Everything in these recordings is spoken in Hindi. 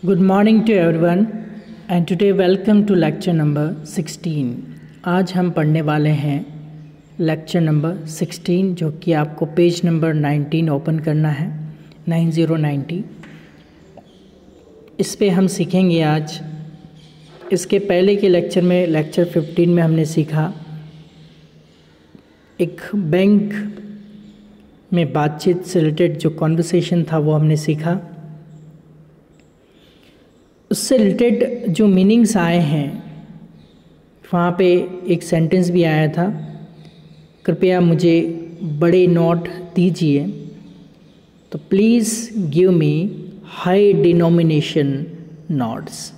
Good morning to everyone and today welcome to lecture number 16। आज हम पढ़ने वाले हैं लेक्चर नंबर 16 जो कि आपको पेज नंबर 19 ओपन करना है 9090। इस पे हम सीखेंगे आज। इसके पहले के लेक्चर में लेक्चर 15 में हमने सीखा एक बैंक में बातचीत से रिलेटेड जो कॉन्वर्सेशन था वो हमने सीखा। उससे रिलेटेड जो मीनिंग्स आए हैं वहाँ पे एक सेंटेंस भी आया था, कृपया मुझे बड़े नोट दीजिए। तो please give me high denomination notes.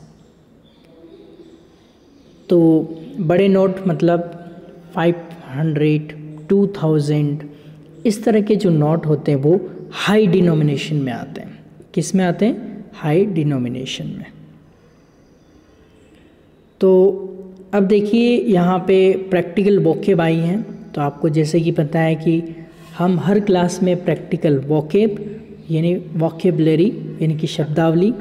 तो बड़े नोट मतलब 500, 2000 इस तरह के जो नोट होते हैं वो हाई डिनोमिनेशन में आते हैं। किस में आते हैं? हाई डिनोमिनेशन में। तो अब देखिए यहाँ पे प्रैक्टिकल वोकेब आई हैं। तो आपको जैसे कि पता है कि हम हर क्लास में प्रैक्टिकल वोकेब यानी वोकेबलरी यानी कि शब्दावली,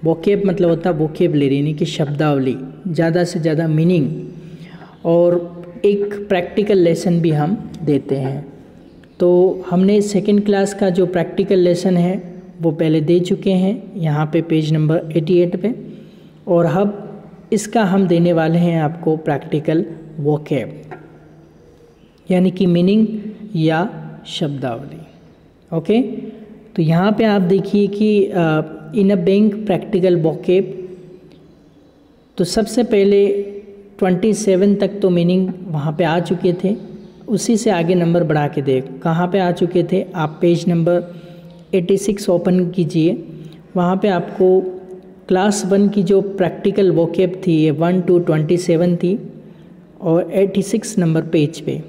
वोकेब मतलब होता है वोकेबलरी यानी कि शब्दावली, ज़्यादा से ज़्यादा मीनिंग, और एक प्रैक्टिकल लेसन भी हम देते हैं। तो हमने सेकेंड क्लास का जो प्रैक्टिकल लेसन है वो पहले दे चुके हैं यहाँ पे पेज नंबर 88 पे, और अब इसका हम देने वाले हैं आपको प्रैक्टिकल वोकेब यानी कि मीनिंग या शब्दावली। ओके, तो यहाँ पे आप देखिए कि इन अ बैंक प्रैक्टिकल वोकेब, तो सबसे पहले 27 तक तो मीनिंग वहाँ पे आ चुके थे। उसी से आगे नंबर बढ़ा के देख कहाँ पे आ चुके थे। आप पेज नंबर 86 ओपन कीजिए। वहाँ पे आपको क्लास 1 की जो प्रैक्टिकल वोकेब थी ये 1 to 27 थी और 86 नंबर पेज पे,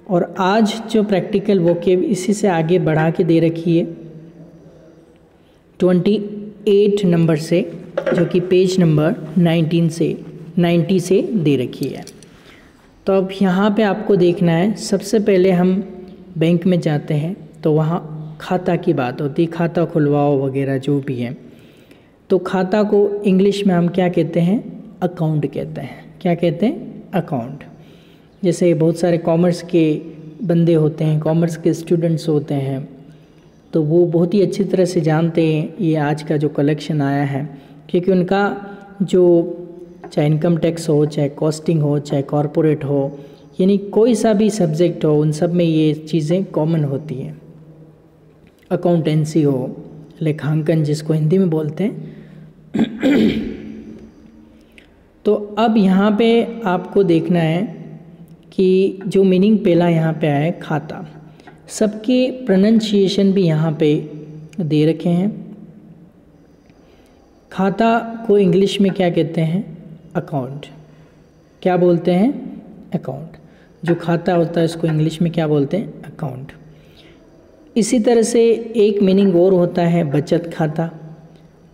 और आज जो प्रैक्टिकल वोकेब इसी से आगे बढ़ा के दे रखी है 28 नंबर से, जो कि पेज नंबर 90 से दे रखी है। तो अब यहाँ पे आपको देखना है, सबसे पहले हम बैंक में जाते हैं तो वहाँ खाता की बात होती है, खाता खुलवाओ वगैरह जो भी है। तो खाता को इंग्लिश में हम क्या कहते हैं? अकाउंट कहते हैं। क्या कहते हैं? अकाउंट। जैसे बहुत सारे कॉमर्स के बंदे होते हैं, कॉमर्स के स्टूडेंट्स होते हैं, तो वो बहुत ही अच्छी तरह से जानते हैं ये आज का जो कलेक्शन आया है, क्योंकि उनका जो चाहे इनकम टैक्स हो, चाहे कॉस्टिंग हो, चाहे कॉरपोरेट हो, यानी कोई सा भी सब्जेक्ट हो, उन सब में ये चीज़ें कॉमन होती हैं। अकाउंटेंसी हो, लेखांकन जिसको हिंदी में बोलते हैं। तो अब यहाँ पे आपको देखना है कि जो मीनिंग पहला यहाँ पे आया है खाता, सबके प्रोनंसिएशन भी यहाँ पे दे रखे हैं। खाता को इंग्लिश में क्या कहते हैं? अकाउंट। क्या बोलते हैं? अकाउंट। जो खाता होता है उसको इंग्लिश में क्या बोलते हैं? अकाउंट। इसी तरह से एक मीनिंग और होता है बचत खाता।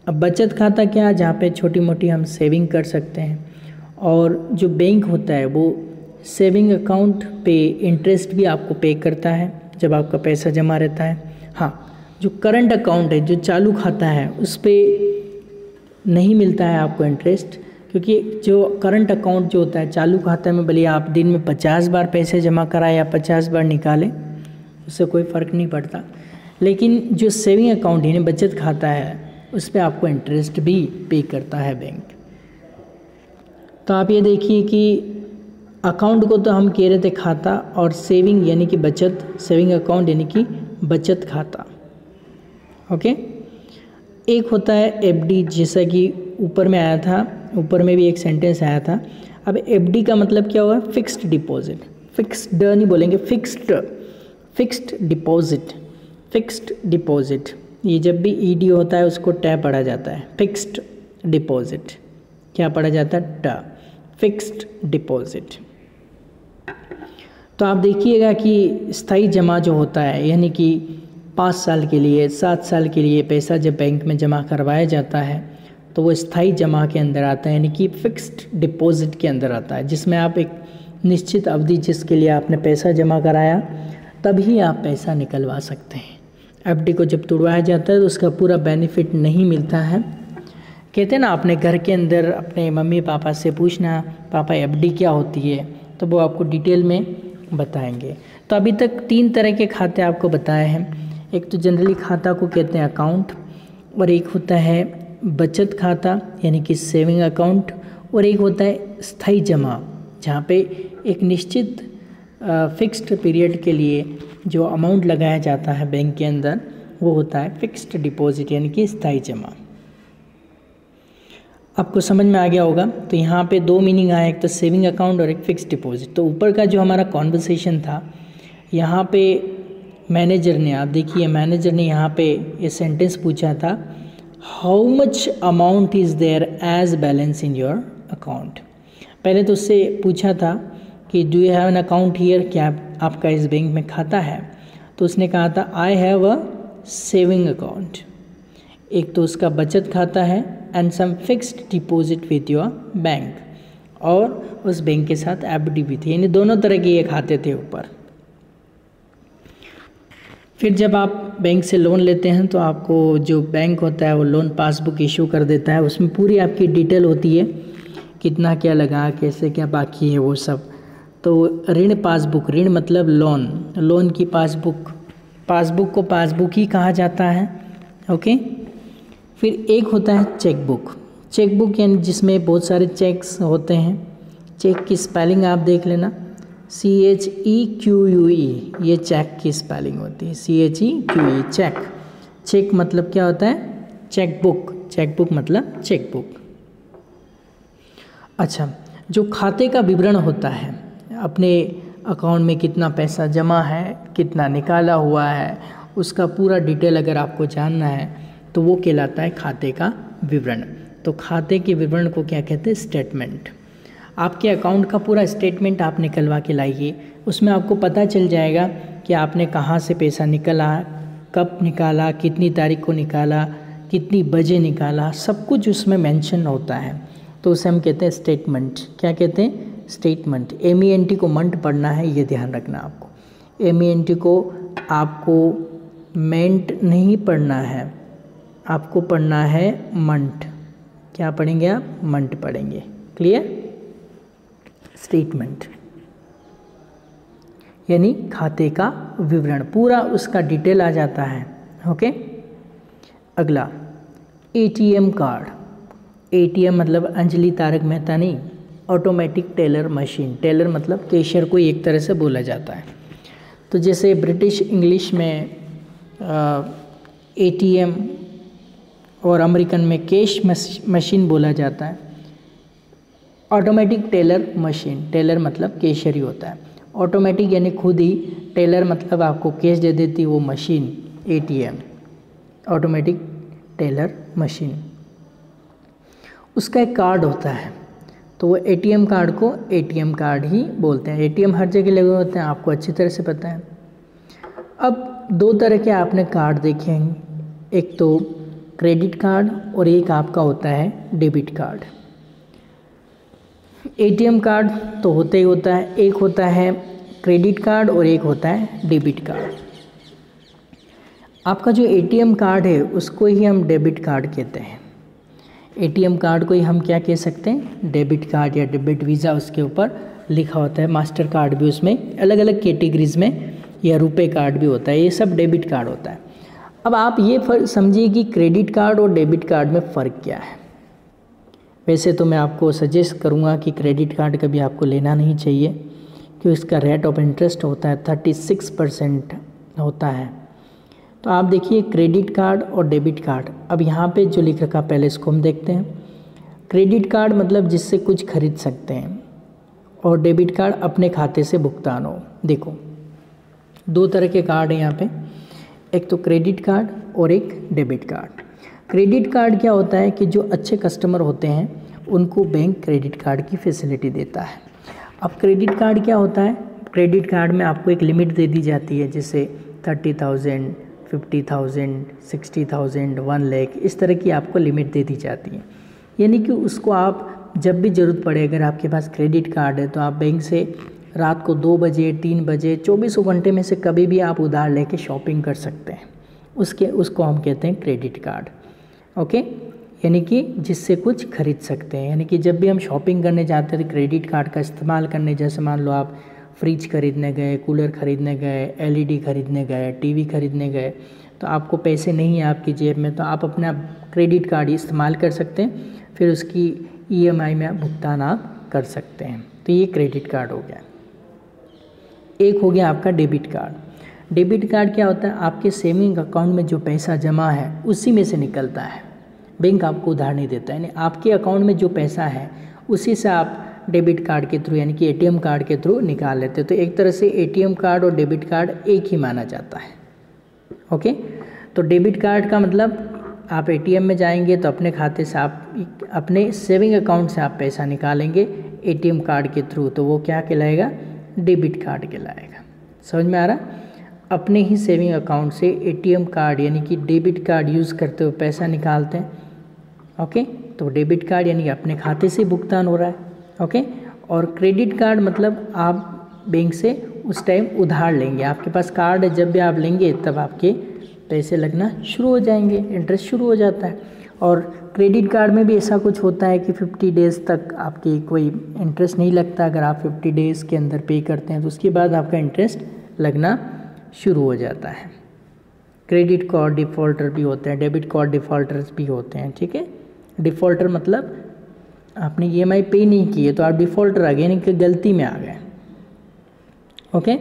अब बचत खाता क्या? जहाँ पे छोटी मोटी हम सेविंग कर सकते हैं, और जो बैंक होता है वो सेविंग अकाउंट पे इंटरेस्ट भी आपको पे करता है जब आपका पैसा जमा रहता है। हाँ, जो करंट अकाउंट है, जो चालू खाता है, उस पर नहीं मिलता है आपको इंटरेस्ट, क्योंकि जो करंट अकाउंट जो होता है, चालू खाता में भले आप दिन में 50 बार पैसे जमा कराएं या 50 बार निकालें, उससे कोई फ़र्क नहीं पड़ता। लेकिन जो सेविंग अकाउंट यानी बचत खाता है उस पर आपको इंटरेस्ट भी पे करता है बैंक। तो आप ये देखिए कि अकाउंट को तो हम कह रहे थे खाता, और सेविंग यानी कि बचत, सेविंग अकाउंट यानी कि बचत खाता। ओके, एक होता है एफडी, जैसा कि ऊपर में आया था, ऊपर में भी एक सेंटेंस आया था। अब एफडी का मतलब क्या हुआ? Fixed deposit. फिक्स्ड नहीं बोलेंगे, फिक्स्ड डिपॉजिट। फिक्स्ड डिपॉजिट, ये जब भी ईडी होता है उसको टै पढ़ा जाता है। फिक्स्ड डिपॉजिट क्या पढ़ा जाता है? टा। Fixed deposit. तो आप देखिएगा कि स्थायी जमा जो होता है, यानी कि 5 साल के लिए, 7 साल के लिए पैसा जब बैंक में जमा करवाया जाता है तो वो स्थायी जमा के अंदर आता है, यानी कि फिक्स्ड डिपॉजिट के अंदर आता है, जिसमें आप एक निश्चित अवधि जिसके लिए आपने पैसा जमा कराया तभी आप पैसा निकलवा सकते हैं। एफडी को जब तोड़वाया जाता है तो उसका पूरा बेनिफिट नहीं मिलता है कहते हैं ना, अपने घर के अंदर अपने मम्मी पापा से पूछना पापा एफडी क्या होती है, तो वो आपको डिटेल में बताएंगे। तो अभी तक 3 तरह के खाते आपको बताए हैं। एक तो जनरली खाता को कहते हैं अकाउंट, और एक होता है बचत खाता यानी कि सेविंग अकाउंट, और एक होता है स्थायी जमा, जहाँ पे एक निश्चित फिक्स्ड पीरियड के लिए जो अमाउंट लगाया जाता है बैंक के अंदर वो होता है फिक्स्ड डिपॉजिट यानी कि स्थायी जमा। आपको समझ में आ गया होगा। तो यहाँ पे 2 मीनिंग आया, एक तो सेविंग अकाउंट और एक फिक्स्ड डिपॉजिट। तो ऊपर का जो हमारा कॉन्वर्सेशन था, यहाँ पे मैनेजर ने, आप देखिए मैनेजर ने यहाँ पे ये सेंटेंस पूछा था, how much amount is there as balance in your account. पहले तो उससे पूछा था कि do you have an account here, क्या आपका इस बैंक में खाता है। तो उसने कहा था I have a saving account. एक तो उसका बचत खाता है and some fixed deposit with your bank, और उस बैंक के साथ एफडी भी थी, यानी दोनों तरह के ये खाते थे ऊपर। फिर जब आप बैंक से लोन लेते हैं तो आपको जो बैंक होता है वो लोन पासबुक इशू कर देता है, उसमें पूरी आपकी डिटेल होती है, कितना क्या लगा, कैसे क्या बाकी है वो सब। तो ऋण पासबुक, ऋण मतलब लोन, लोन की पासबुक, पासबुक को पासबुक ही कहा जाता है। ओके। फिर एक होता है चेकबुक, चेकबुक यानी जिसमें बहुत सारे चेक्स होते हैं। चेक की स्पेलिंग आप देख लेना, CHEQUE, ये चेक की स्पेलिंग होती है, CHEQUE चेक। चेक मतलब क्या होता है, चेकबुक, चेकबुक मतलब चेकबुक। अच्छा, जो खाते का विवरण होता है, अपने अकाउंट में कितना पैसा जमा है, कितना निकाला हुआ है, उसका पूरा डिटेल अगर आपको जानना है तो वो कहलाता है खाते का विवरण। तो खाते के विवरण को क्या कहते हैं, स्टेटमेंट। आपके अकाउंट का पूरा स्टेटमेंट आप निकलवा के लाइए, उसमें आपको पता चल जाएगा कि आपने कहाँ से पैसा निकाला, कब निकाला, कितनी तारीख को निकाला, कितनी बजे निकाला, सब कुछ उसमें मेंशन होता है। तो उसे हम कहते हैं स्टेटमेंट। क्या कहते हैं, स्टेटमेंट। MENT को मंट पढ़ना है, ये ध्यान रखना आपको। MENT को आपको मेंट नहीं पढ़ना है, आपको पढ़ना है मंट। क्या पढ़ेंगे आप, मंट पढ़ेंगे। क्लियर। स्टेटमेंट यानी खाते का विवरण, पूरा उसका डिटेल आ जाता है। ओके। अगला ATM कार्ड। ATM मतलब अंजलि तारक मेहता नहीं, ऑटोमेटिक टेलर मशीन। टेलर मतलब कैशियर को एक तरह से बोला जाता है। तो जैसे ब्रिटिश इंग्लिश में ATM और अमेरिकन में कैश मशीन बोला जाता है। ऑटोमेटिक टेलर मशीन, टेलर मतलब कैशियर ही होता है। ऑटोमेटिक यानी खुद ही, टेलर मतलब आपको कैश दे देती वो machine, ATM automatic teller machine. उसका एक कार्ड होता है, तो वो ATM कार्ड को ATM कार्ड ही बोलते हैं। ATM हर जगह लगे होते हैं, आपको अच्छी तरह से पता है। अब 2 तरह के आपने कार्ड देखे हैं, एक तो क्रेडिट कार्ड और एक आपका होता है डेबिट कार्ड। ATM कार्ड तो होता ही होता है, एक होता है क्रेडिट कार्ड और एक होता है डेबिट कार्ड। आपका जो ATM कार्ड है उसको ही हम डेबिट कार्ड कहते हैं। ATM कार्ड को ही हम क्या कह सकते हैं, डेबिट कार्ड या डेबिट वीज़ा उसके ऊपर लिखा होता है। मास्टर कार्ड भी उसमें अलग अलग कैटेगरीज में, या रुपए कार्ड भी होता है, ये सब डेबिट कार्ड होता है। अब आप ये समझिए कि क्रेडिट कार्ड और डेबिट कार्ड में फ़र्क क्या है। वैसे तो मैं आपको सजेस्ट करूँगा कि क्रेडिट कार्ड कभी आपको लेना नहीं चाहिए, कि उसका रेट ऑफ इंटरेस्ट होता है 36% होता है। तो आप देखिए क्रेडिट कार्ड और डेबिट कार्ड। अब यहाँ पे जो लिख रखा पहले इसको हम देखते हैं। क्रेडिट कार्ड मतलब जिससे कुछ खरीद सकते हैं, और डेबिट कार्ड अपने खाते से भुगतान हो। देखो 2 तरह के कार्ड हैं यहाँ पे, एक तो क्रेडिट कार्ड और एक डेबिट कार्ड। क्रेडिट कार्ड क्या होता है कि जो अच्छे कस्टमर होते हैं उनको बैंक क्रेडिट कार्ड की फैसिलिटी देता है। अब क्रेडिट कार्ड क्या होता है, क्रेडिट कार्ड में आपको एक लिमिट दे दी जाती है, जैसे 30,000, 50,000, 60,000, 1 लाख, इस तरह की आपको लिमिट दे दी जाती है। यानी कि उसको आप जब भी ज़रूरत पड़े, अगर आपके पास क्रेडिट कार्ड है तो आप बैंक से रात को 2 बजे, 3 बजे, 24 घंटे में से कभी भी आप उधार लेके शॉपिंग कर सकते हैं। उसको हम कहते हैं क्रेडिट कार्ड। ओके, यानी कि जिससे कुछ खरीद सकते हैं। यानी कि जब भी हम शॉपिंग करने जाते हैं तो क्रेडिट कार्ड का इस्तेमाल करने, जैसे मान लो आप फ्रिज खरीदने गए, कूलर खरीदने गए, एलईडी खरीदने गए, टीवी खरीदने गए, तो आपको पैसे नहीं है आपकी जेब में, तो आप अपना क्रेडिट कार्ड ही इस्तेमाल कर सकते हैं, फिर उसकी ईएमआई में भुगतान आप कर सकते हैं। तो ये क्रेडिट कार्ड हो गया। एक हो गया आपका डेबिट कार्ड। डेबिट कार्ड क्या होता है, आपके सेविंग अकाउंट में जो पैसा जमा है उसी में से निकलता है, बैंक आपको उधार नहीं देता है, यानी आपके अकाउंट में जो पैसा है उसी से आप डेबिट कार्ड के थ्रू यानी कि एटीएम कार्ड के थ्रू निकाल लेते हैं। तो एक तरह से एटीएम कार्ड और डेबिट कार्ड एक ही माना जाता है। ओके, तो डेबिट कार्ड का मतलब आप एटीएम में जाएंगे तो अपने खाते से आप अपने सेविंग अकाउंट से आप पैसा निकालेंगे एटीएम कार्ड के थ्रू, तो वो क्या कहलाएगा, डेबिट कार्ड कहलाएगा। समझ में आ रहा, अपने ही सेविंग अकाउंट से एटीएम कार्ड यानी कि डेबिट कार्ड यूज़ करते हुए पैसा निकालते हैं। ओके, तो डेबिट कार्ड यानी कि अपने खाते से भुगतान हो रहा है। ओके, और क्रेडिट कार्ड मतलब आप बैंक से उस टाइम उधार लेंगे, आपके पास कार्ड है, जब भी आप लेंगे तब आपके पैसे लगना शुरू हो जाएंगे, इंटरेस्ट शुरू हो जाता है। और क्रेडिट कार्ड में भी ऐसा कुछ होता है कि 50 डेज़ तक आपकी कोई इंटरेस्ट नहीं लगता। अगर आप 50 डेज़ के अंदर पे करते हैं तो उसके बाद आपका इंटरेस्ट लगना शुरू हो जाता है। क्रेडिट कार्ड डिफ़ॉल्टर भी होते हैं, डेबिट कार्ड डिफ़ॉल्टर्स भी होते हैं। ठीक है, डिफ़ॉल्टर मतलब आपने ईएमआई पे नहीं की है तो आप डिफ़ॉल्टर आ गए, यानी कि गलती में आ गए। ओके,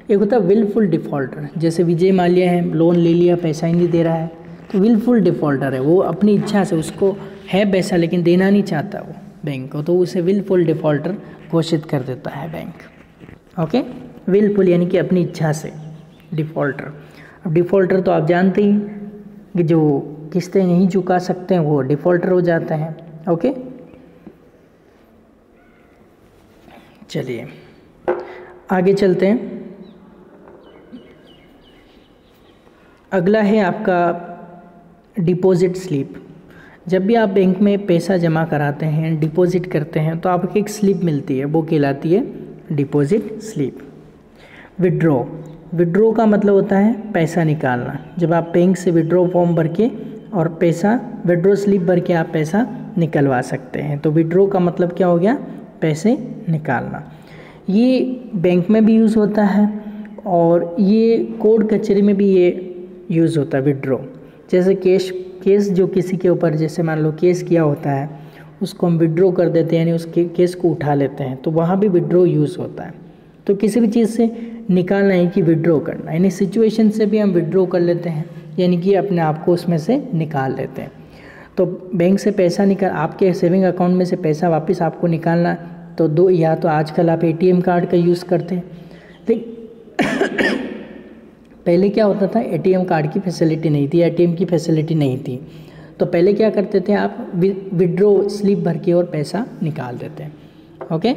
एक होता है विलफुल डिफ़ॉल्टर, जैसे विजय माल्या है, लोन ले लिया, पैसा ही नहीं दे रहा है, तो विलफुल डिफ़ॉल्टर है, वो अपनी इच्छा से, उसको है पैसा लेकिन देना नहीं चाहता वो बैंक को, तो उसे विलफुल डिफ़ॉल्टर घोषित कर देता है बैंक। ओके, विलफुल यानी कि अपनी इच्छा से डिफ़ॉल्टर। अब डिफ़ॉल्टर तो आप जानते ही कि जो किस्तें नहीं चुका सकते हैं वो डिफ़ॉल्टर हो जाते हैं। ओके, चलिए आगे चलते हैं। अगला है आपका डिपॉजिट स्लिप। जब भी आप बैंक में पैसा जमा कराते हैं, डिपॉजिट करते हैं, तो आपको एक स्लिप मिलती है, वो कहलाती है डिपॉजिट स्लिप। विड्रॉ, विड्रॉ का मतलब होता है पैसा निकालना। जब आप बैंक से विड्रॉ फॉर्म भर के और पैसा, विड्रॉ स्लिप भर के आप पैसा निकलवा सकते हैं, तो विड्रॉ का मतलब क्या हो गया, पैसे निकालना। ये बैंक में भी यूज़ होता है और ये कोर्ट कचहरी में भी ये यूज़ होता है विड्रॉ। जैसे केस जो किसी के ऊपर, जैसे मान लो केस किया होता है, उसको हम विड्रॉ कर देते हैं, यानी उसके केस को उठा लेते हैं, तो वहाँ भी विड्रॉ यूज़ होता है। तो किसी भी चीज़ से निकालना है कि विड्रॉ करना, यानी सिचुएशन से भी हम विड्रॉ कर लेते हैं, यानी कि अपने आप को उसमें से निकाल लेते हैं। तो बैंक से पैसा निकाल, आपके सेविंग अकाउंट में से पैसा वापस आपको निकालना, तो दो, या तो आजकल आप एटीएम कार्ड का यूज़ करते हैं, लेकिन पहले क्या होता था, एटीएम कार्ड की फैसिलिटी नहीं थी, एटीएम की फैसिलिटी नहीं थी, तो पहले क्या करते थे आप, विड्रॉ स्लिप भर के और पैसा निकाल देते हैं। ओके,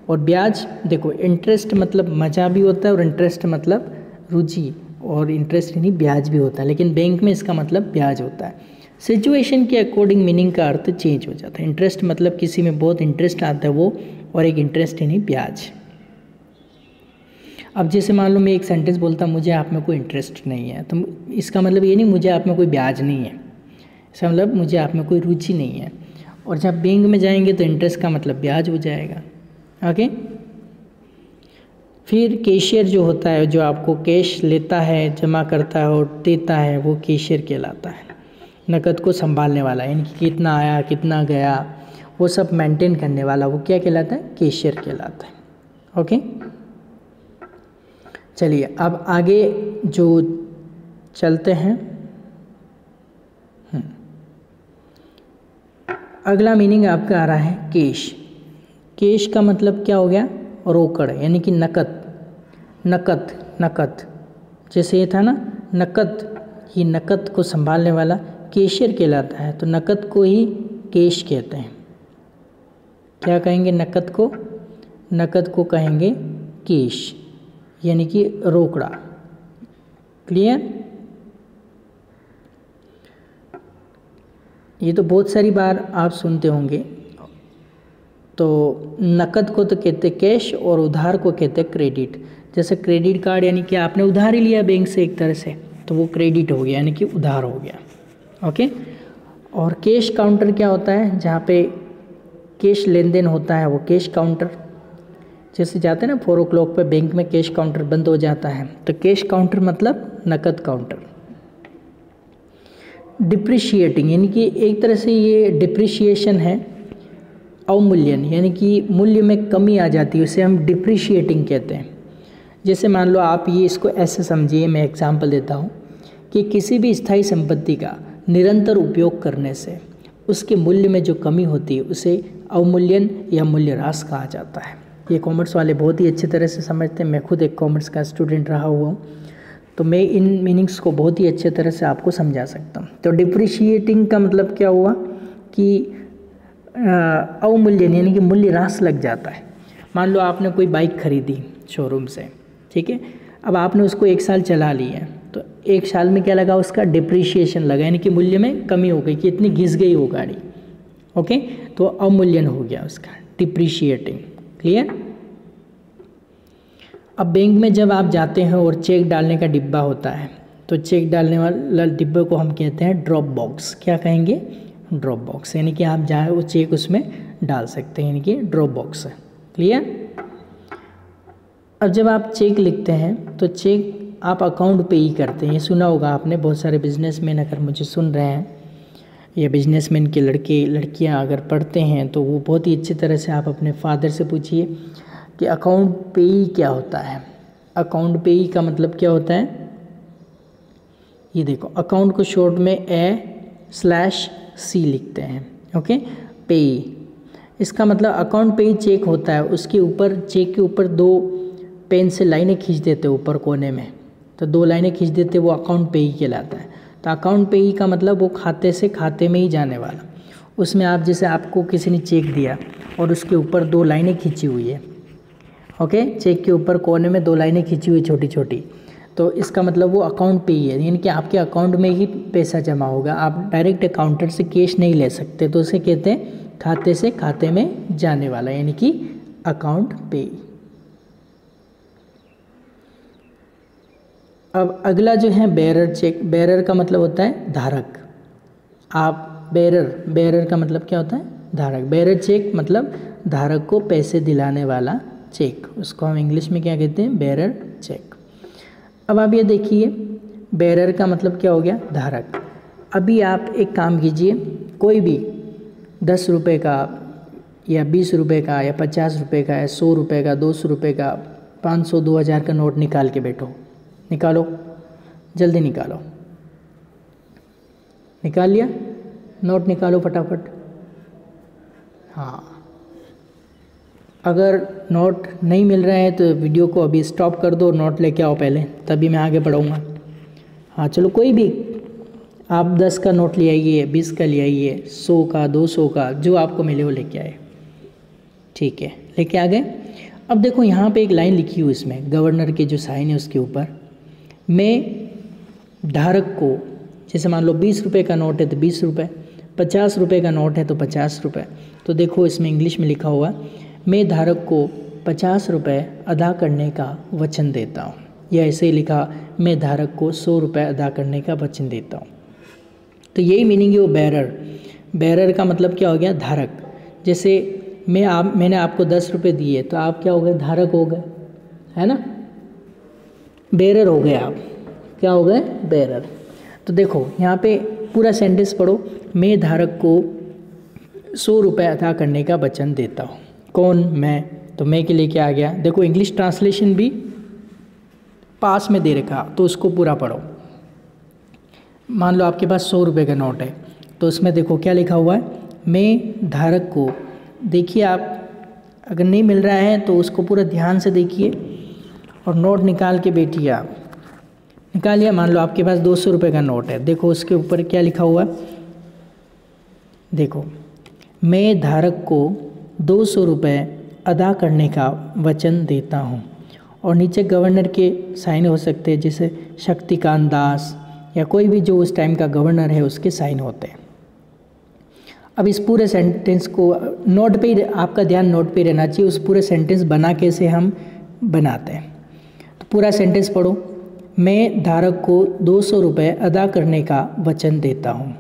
और ब्याज देखो, इंटरेस्ट मतलब मज़ा भी होता है और इंटरेस्ट मतलब रुचि, और इंटरेस्ट यानी ब्याज भी होता है, लेकिन बैंक में इसका मतलब ब्याज होता है। सिचुएशन के अकॉर्डिंग मीनिंग का अर्थ चेंज हो जाता है। इंटरेस्ट मतलब किसी में बहुत इंटरेस्ट आता है वो, और एक इंटरेस्ट यानी ब्याज। अब जैसे मान लो मैं एक सेंटेंस बोलता मुझे आप में कोई इंटरेस्ट नहीं है, तो इसका मतलब ये नहीं मुझे आप में कोई ब्याज नहीं है, इसका मतलब मुझे आप में कोई रुचि नहीं है। और जब बैंक में जाएंगे तो इंटरेस्ट का मतलब ब्याज हो जाएगा। ओके, फिर कैशियर जो होता है, जो आपको कैश लेता है, जमा करता है और देता है, वो कैशियर कहलाता है। नकद को संभालने वाला, यानी कि कितना आया कितना गया वो सब मेंटेन करने वाला, वो क्या कहलाता है, कैशियर कहलाता है। ओके, चलिए अब आगे जो चलते हैं, अगला मीनिंग आपका आ रहा है कैश। कैश का मतलब क्या हो गया, रोकड़, यानी कि नकद। नकद नकद जैसे ये था ना, नकद, ये नकद को संभालने वाला कैशियर कहलाता है, तो नकद को ही कैश कहते हैं। क्या कहेंगे नकद को, नकद को कहेंगे कैश, यानी कि रोकड़ा। क्लियर, ये तो बहुत सारी बार आप सुनते होंगे। तो नकद को तो कहते कैश और उधार को कहते क्रेडिट। जैसे क्रेडिट कार्ड यानी कि आपने उधार ही लिया बैंक से एक तरह से, तो वो क्रेडिट हो गया, यानी कि उधार हो गया। ओके, और कैश काउंटर क्या होता है, जहाँ पे कैश लेन देन होता है वो कैश काउंटर। जैसे जाते हैं ना 4 o'clock पे बैंक में कैश काउंटर बंद हो जाता है, तो कैश काउंटर मतलब नकद काउंटर। डिप्रिशिएटिंग यानी कि एक तरह से ये डिप्रिशिएशन है, अवमूल्यन यानी कि मूल्य में कमी आ जाती है, उसे हम डिप्रिशिएटिंग कहते हैं। जैसे मान लो आप ये इसको ऐसे समझिए, मैं एग्जांपल देता हूँ कि किसी भी स्थायी संपत्ति का निरंतर उपयोग करने से उसके मूल्य में जो कमी होती है उसे अवमूल्यन या मूल्यह्रास कहा जाता है। ये कॉमर्स वाले बहुत ही अच्छी तरह से समझते हैं, मैं खुद एक कॉमर्स का स्टूडेंट रहा हुआ हूँ, तो मैं इन मीनिंग्स को बहुत ही अच्छे तरह से आपको समझा सकता हूँ। तो डिप्रिशिएटिंग का मतलब क्या हुआ कि अवमूल्यन यानी कि मूल्यह्रास लग जाता है। मान लो आपने कोई बाइक खरीदी शोरूम से, ठीक है, अब आपने उसको 1 साल चला ली है, तो 1 साल में क्या लगा, उसका डिप्रिशिएशन लगा, यानी कि मूल्य में कमी हो गई कि इतनी घिस गई वो गाड़ी। ओके, तो अवमूल्यन हो गया उसका, डिप्रिशिएटिंग। क्लियर। अब बैंक में जब आप जाते हैं और चेक डालने का डिब्बा होता है, तो चेक डालने वाला डिब्बे को हम कहते हैं ड्रॉप बॉक्स। क्या कहेंगे, ड्रॉप बॉक्स, यानी कि आप चाहे वो चेक उसमें डाल सकते हैं, यानी कि ड्रॉप बॉक्स है। क्लियर। अब जब आप चेक लिखते हैं तो चेक आप अकाउंट पे ही करते हैं, ये सुना होगा आपने। बहुत सारे बिजनेसमैन अगर मुझे सुन रहे हैं या बिजनेसमैन के लड़के लड़कियां अगर पढ़ते हैं तो वो बहुत ही अच्छी तरह से आप अपने फादर से पूछिए कि अकाउंट पेई क्या होता है। अकाउंट पेई का मतलब क्या होता है, ये देखो, अकाउंट को शॉर्ट में A/C लिखते हैं। ओके, पेई, इसका मतलब अकाउंट पेई चेक होता है, उसके ऊपर चेक के ऊपर 2 पेन से लाइनें खींच देते ऊपर कोने में, तो 2 लाइनें खींच देते, वो अकाउंट पेई कहलाता है। तो अकाउंट पेई का मतलब वो खाते से खाते में ही जाने वाला। उसमें आप जैसे आपको किसी ने चेक दिया और उसके ऊपर 2 लाइनें खींची हुई है, ओके, चेक के ऊपर कोने में 2 लाइनें खींची हुई छोटी छोटी, तो इसका मतलब वो अकाउंट पेई है, यानी कि आपके अकाउंट में ही पैसा जमा होगा। आप डायरेक्ट अकाउंटर से कैश नहीं ले सकते, तो उसे कहते हैं खाते से खाते में जाने वाला, यानी कि अकाउंट पेई। अब अगला जो है बेरर चेक। बेरर का मतलब होता है धारक। आप बेरर का मतलब क्या होता है, धारक। बेरर चेक मतलब धारक को पैसे दिलाने वाला चेक, उसको हम इंग्लिश में क्या कहते हैं, बेरर चेक। अब आप ये देखिए, बेरर का मतलब क्या हो गया, धारक। अभी आप एक काम कीजिए, कोई भी 10 रुपये का या 20 रुपये का या 50 रुपये का या 100 रुपये का, 200 रुपये का, 500, 2000 का नोट निकाल के बैठो। निकालो, जल्दी निकालो। निकाल लिया, नोट निकालो फटाफट। हाँ, अगर नोट नहीं मिल रहा है तो वीडियो को अभी स्टॉप कर दो, नोट लेके आओ पहले, तभी मैं आगे बढ़ाऊँगा। हाँ चलो, कोई भी आप 10 का नोट ले आइए, 20 का ले आइए, 100 का, 200 का, जो आपको मिले वो लेके आए। ठीक है, लेके आ गए। अब देखो यहाँ पे एक लाइन लिखी हुई, इसमें गवर्नर के जो साइन है उसके ऊपर, मैं धारक को, जैसे मान लो 20 रुपये का नोट है तो 20 रुपये, 50 रुपये का नोट है तो 50 रुपये, तो देखो इसमें इंग्लिश में लिखा हुआ, मैं धारक को 50 रुपये अदा करने का वचन देता हूँ, या ऐसे ही लिखा, मैं धारक को 100 रुपये अदा करने का वचन देता हूँ। तो यही मीनिंग है वो बेरर। बेरर का मतलब क्या हो गया, धारक। जैसे मैंने आपको 10 रुपये दिए तो आप क्या हो गए, धारक हो गए, है ना, बेरर हो गए आप। क्या हो गए, बेरर। तो देखो यहाँ पे पूरा सेंटेंस पढ़ो, मैं धारक को 100 रुपये अदा करने का वचन देता हूँ। कौन, मैं, तो मैं के लिए क्या आ गया, देखो इंग्लिश ट्रांसलेशन भी पास में दे रखा, तो उसको पूरा पढ़ो। मान लो आपके पास 100 रुपये का नोट है, तो उसमें देखो क्या लिखा हुआ है, मैं धारक को, देखिए आप अगर नहीं मिल रहा है तो उसको पूरा ध्यान से देखिए और नोट निकाल के बैठिए। आप निकाल लिया, मान लो आपके पास 200 रुपये का नोट है, देखो उसके ऊपर क्या लिखा हुआ है, देखो, मैं धारक को 200 रुपये अदा करने का वचन देता हूँ, और नीचे गवर्नर के साइन हो सकते हैं, जैसे शक्तिकांत दास या कोई भी जो उस टाइम का गवर्नर है उसके साइन होते हैं। अब इस पूरे सेंटेंस को नोट पे, आपका ध्यान नोट पे रहना चाहिए, उस पूरे सेंटेंस बना कैसे हम बनाते हैं। तो पूरा सेंटेंस पढ़ो, मैं धारक को 200 रुपये अदा करने का वचन देता हूँ।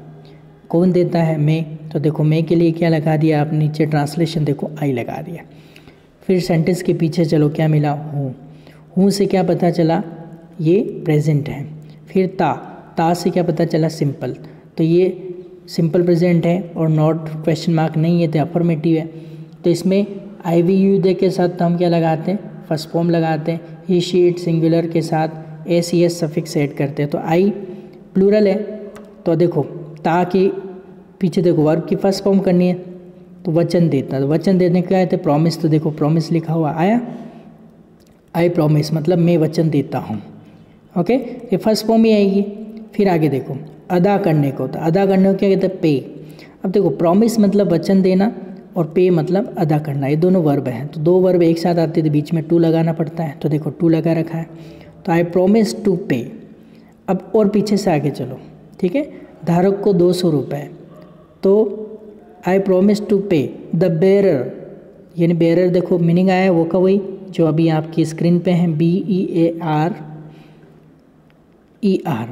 कौन देता है? मैं। तो देखो मैं के लिए क्या लगा दिया आप नीचे ट्रांसलेशन देखो आई लगा दिया। फिर सेंटेंस के पीछे चलो क्या मिला? हूँ से क्या पता चला? ये प्रेजेंट है। फिर ता से क्या पता चला? सिंपल। तो ये सिंपल प्रेजेंट है और नॉट क्वेश्चन मार्क नहीं है तो अफर्मेटिव है। तो इसमें आई वी यू दे के साथ तो हम क्या लगाते हैं? फर्स्ट फॉर्म लगाते हैं। ही शी इट सिंगुलर के साथ S E S suffix add करते हैं। तो आई प्लूरल है तो देखो ता के पीछे देखो वर्ब की फर्स्ट फॉर्म करनी है तो वचन देता। तो वचन देने क्या है? प्रॉमिस। तो देखो प्रॉमिस लिखा हुआ आया, आई प्रॉमिस मतलब मैं वचन देता हूँ। ओके, ये फर्स्ट फॉर्म ही आएगी। फिर आगे देखो अदा करने को, तो अदा करने को क्या कहते हैं? पे। अब देखो प्रॉमिस मतलब वचन देना और पे मतलब अदा करना, ये दोनों वर्ब हैं। तो दो वर्ब एक साथ आते तो बीच में टू लगाना पड़ता है। तो देखो टू लगा रखा है। तो आई प्रॉमिस टू पे। अब और पीछे से आगे चलो, ठीक है। धारक को 200 रुपये, तो आई promise to pay the bearer, यानी बेरर देखो मीनिंग आया है वो का वही जो अभी आपकी स्क्रीन पे है, BEARER।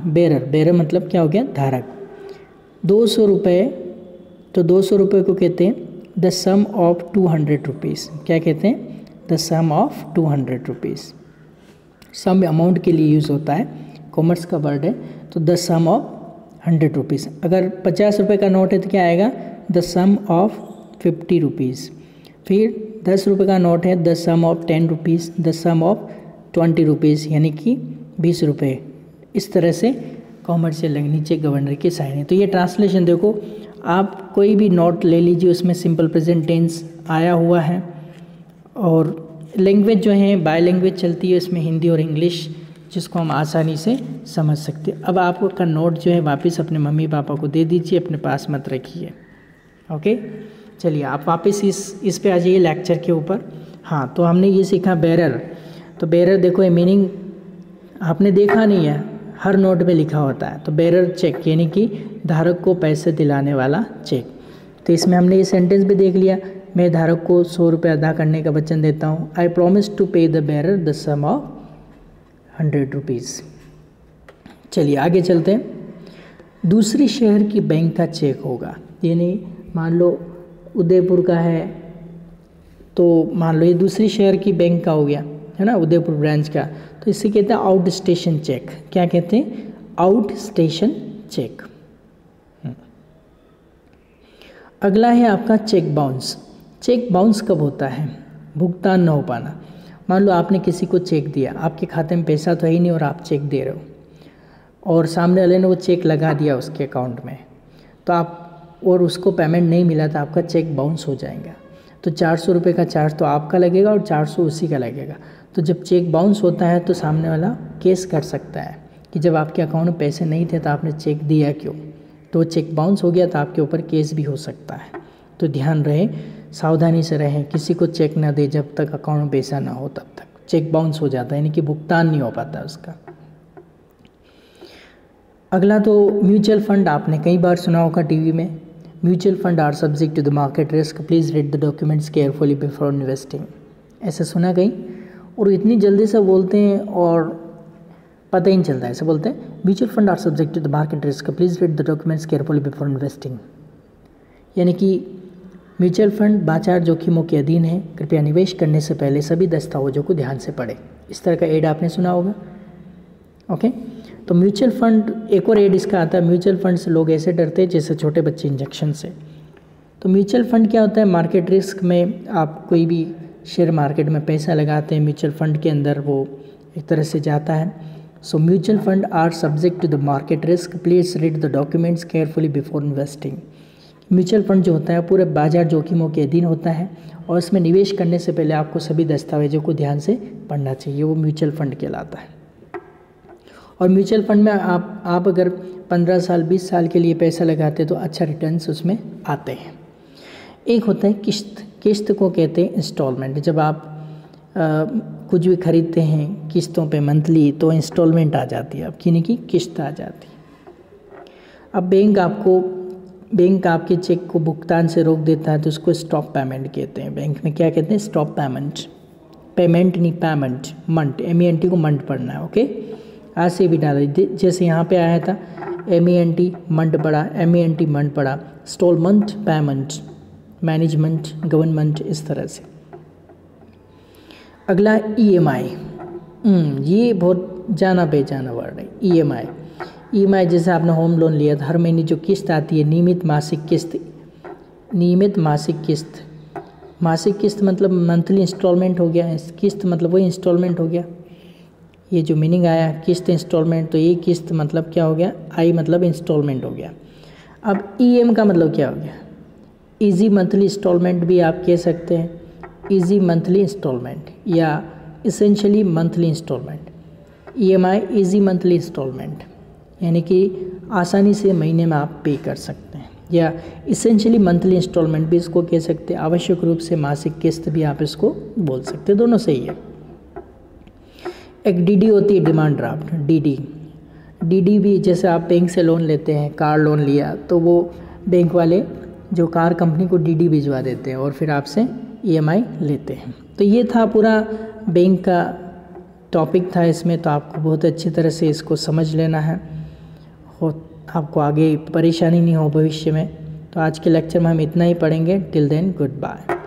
बेरर, बेरर मतलब क्या हो गया? धारक। 200 रुपये, तो 200 रुपये को कहते हैं द सम ऑफ 200 रुपीज़। क्या कहते हैं? The sum of 200 rupees. Sum amount के लिए यूज़ होता है, कॉमर्स का वर्ड है। तो द सम ऑफ 100 रुपीज़। अगर 50 रुपये का नोट है तो क्या आएगा? The sum of 50 rupees. फिर 10 रुपये का नोट है, the sum of 10 rupees, the sum of 20 rupees यानी कि 20 रुपये। इस तरह से कॉमर्शियल लैंग्वेज नीचे गवर्नर के साइन है। तो ये ट्रांसलेशन देखो, आप कोई भी नोट ले लीजिए उसमें सिंपल प्रेजेंट टेंस आया हुआ है। और लैंग्वेज जो है बाय लैंग्वेज चलती है, इसमें हिंदी और इंग्लिश, जिसको हम आसानी से समझ सकते हैं। अब आपका नोट जो है वापस अपने मम्मी पापा को दे दीजिए, अपने पास मत रखिए। ओके, चलिए आप वापस इस पे आ जाइए लेक्चर के ऊपर। हाँ, तो हमने ये सीखा बेरर। तो बेरर देखो ये मीनिंग आपने देखा नहीं है, हर नोट में लिखा होता है। तो बेरर चेक यानी कि धारक को पैसे दिलाने वाला चेक। तो इसमें हमने ये सेंटेंस भी देख लिया, मैं धारक को 100 रुपये अदा करने का वचन देता हूँ। I promise to pay the bearer the sum of 100 rupees. चलिए आगे चलते हैं। दूसरे शहर की बैंक का चेक होगा, यानी मान लो उदयपुर का है, तो मान लो ये दूसरी शहर की बैंक का हो गया है ना, उदयपुर ब्रांच का। तो इसे कहते हैं आउट स्टेशन चेक। क्या कहते हैं? Outstation cheque. अगला है आपका चेक बाउंस। चेक बाउंस कब होता है? भुगतान न हो पाना। मान लो आपने किसी को चेक दिया, आपके खाते में पैसा तो है ही नहीं और आप चेक दे रहे हो, और सामने वाले ने वो चेक लगा दिया उसके अकाउंट में, तो आप और उसको पेमेंट नहीं मिला तो आपका चेक बाउंस हो जाएगा। तो 400 रुपये का चार्ज तो आपका लगेगा और 400 उसी का लगेगा। तो जब चेक बाउंस होता है तो सामने वाला केस कर सकता है कि जब आपके अकाउंट में पैसे नहीं थे तो आपने चेक दिया क्यों। तो चेक बाउंस हो गया तो आपके ऊपर केस भी हो सकता है। तो ध्यान रहे, सावधानी से रहें, किसी को चेक ना दे जब तक अकाउंट में पैसा ना हो, तब तक चेक बाउंस हो जाता है, यानी कि भुगतान नहीं हो पाता उसका। अगला तो म्यूचुअल फंड, आपने कई बार सुना होगा टीवी में। Mutual fund are subject to the market risk, please read the documents carefully before investing. ऐसा सुना कहीं, और इतनी जल्दी से बोलते हैं और पता ही नहीं चलता। ऐसे बोलते हैं mutual fund are subject to the market risk, please read the documents carefully before investing. यानी कि म्यूचुअल फंड बाजार जोखिमों के अधीन है, कृपया निवेश करने से पहले सभी दस्तावेजों को ध्यान से पढ़ें। इस तरह का एड आपने सुना होगा। ओके, तो म्यूचुअल फंड, एक और एड इसका आता है, म्यूचुअल फंड से लोग ऐसे डरते हैं जैसे छोटे बच्चे इंजेक्शन से। तो म्यूचुअल फंड क्या होता है? मार्केट रिस्क में आप कोई भी शेयर मार्केट में पैसा लगाते हैं, म्यूचुअल फंड के अंदर वो एक तरह से जाता है। So mutual fund are subject to the market risk, please read the documents carefully before investing. Mutual fund जो होता है पूरे बाजार जोखिमों के अधीन होता है और इसमें निवेश करने से पहले आपको सभी दस्तावेजों को ध्यान से पढ़ना चाहिए, वो म्यूचुअल फंड कहलाता है। और म्यूचुअल फंड में आप अगर 15 साल 20 साल के लिए पैसा लगाते तो अच्छा रिटर्न्स उसमें आते हैं। एक होता है किस्त। किस्त को कहते हैं इंस्टॉलमेंट। जब आप कुछ भी खरीदते हैं किस्तों पे मंथली, तो इंस्टॉलमेंट आ जाती है आपकी, यानी कि किस्त आ जाती है। अब बैंक आपके चेक को भुगतान से रोक देता है तो उसको स्टॉप पेमेंट कहते हैं। बैंक में क्या कहते हैं? Stop payment. पेमेंट नहीं, पेमेंट, मंट, MENT को मंट पढ़ना है। ओके, आज से भी डाल, जैसे यहाँ पे आया था MENT मंड पड़ा, MENT मंड पड़ा, इंस्टॉलमेंट, पेमेंट, मैनेजमेंट, गवर्नमेंट, इस तरह से। अगला EMI, ये बहुत जाना पहचाना वर्ड है EMI। EMI जैसे आपने होम लोन लिया था, हर महीने जो किस्त आती है नियमित मासिक किस्त, नियमित मासिक किस्त, मासिक किस्त मतलब मंथली इंस्टॉलमेंट हो गया, किस्त मतलब वही इंस्टॉलमेंट हो गया। ये जो मीनिंग आया किस्त इंस्टॉलमेंट, तो ये किस्त मतलब क्या हो गया, आई मतलब इंस्टॉलमेंट हो गया। अब EM का मतलब क्या हो गया, ईजी मंथली इंस्टॉलमेंट भी आप कह सकते हैं, ईजी मंथली इंस्टॉलमेंट या essentially monthly instalment. EMI easy monthly instalment यानी कि आसानी से महीने में आप पे कर सकते हैं, या इसेंशियली मंथली इंस्टॉलमेंट भी इसको कह सकते हैं, आवश्यक रूप से मासिक किस्त भी आप इसको बोल सकते हैं, दोनों सही है। एक DD होती है डिमांड ड्राफ्ट, DD भी जैसे आप बैंक से लोन लेते हैं, कार लोन लिया तो वो बैंक वाले जो कार कंपनी को DD भिजवा देते हैं और फिर आपसे EMI लेते हैं। तो ये था पूरा बैंक का टॉपिक था इसमें, तो आपको बहुत अच्छी तरह से इसको समझ लेना है, हो आपको आगे परेशानी नहीं हो भविष्य में। तो आज के लेक्चर में हम इतना ही पढ़ेंगे। Till then good bye.